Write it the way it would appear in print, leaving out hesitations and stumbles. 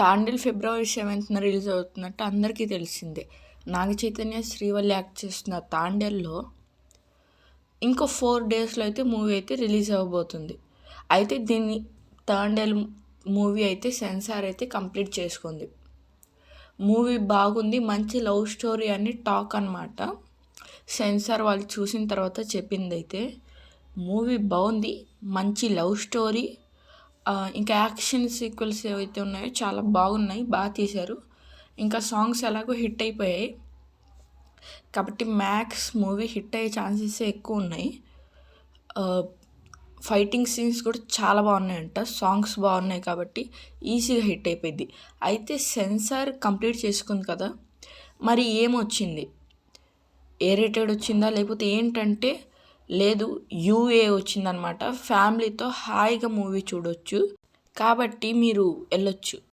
తాండేల్ ఫిబ్రవరి 7న release అవుతున్నట్టు అందరికీ తెలిసిందే. నాగ చైతన్య, శ్రీవల్లి యాక్ట్ చేస్తున్న తాండేల్లో ఇంకో 4 డేస్లో అయితే మూవీ అయితే రిలీజ్ అవ్వబోతుంది. అయితే దీన్ని తాండేల్ మూవీ అయితే సెన్సార్ అయితే కంప్లీట్ చేసుకుంది. మూవీ బాగుంది, మంచి లవ్ స్టోరీ అని టాక్ అనమాట. సెన్సార్ వాళ్ళు చూసిన తర్వాత చెప్పింది అయితే మూవీ బాగుంది, మంచి లవ్ స్టోరీ, ఇంకా యాక్షన్ సీక్వెల్స్ ఏవైతే ఉన్నాయో చాలా బాగున్నాయి, బాగా తీశారు. ఇంకా సాంగ్స్ ఎలాగో హిట్ అయిపోయాయి కాబట్టి మ్యాక్స్ మూవీ హిట్ అయ్యే ఛాన్సెస్ ఎక్కువ ఉన్నాయి. ఫైటింగ్ సీన్స్ కూడా చాలా బాగున్నాయంట, సాంగ్స్ బాగున్నాయి కాబట్టి ఈజీగా హిట్ అయిపోయింది. అయితే సెన్సార్ కంప్లీట్ చేసుకుంది కదా, మరి ఏమొచ్చింది, ఏ రేటెడ్ వచ్చిందా లేకపోతే ఏంటంటే లేదు యూఏ వచ్చిందనమాట. ఫ్యామిలీతో హాయిగా మూవీ చూడొచ్చు కాబట్టి మీరు వెళ్ళొచ్చు.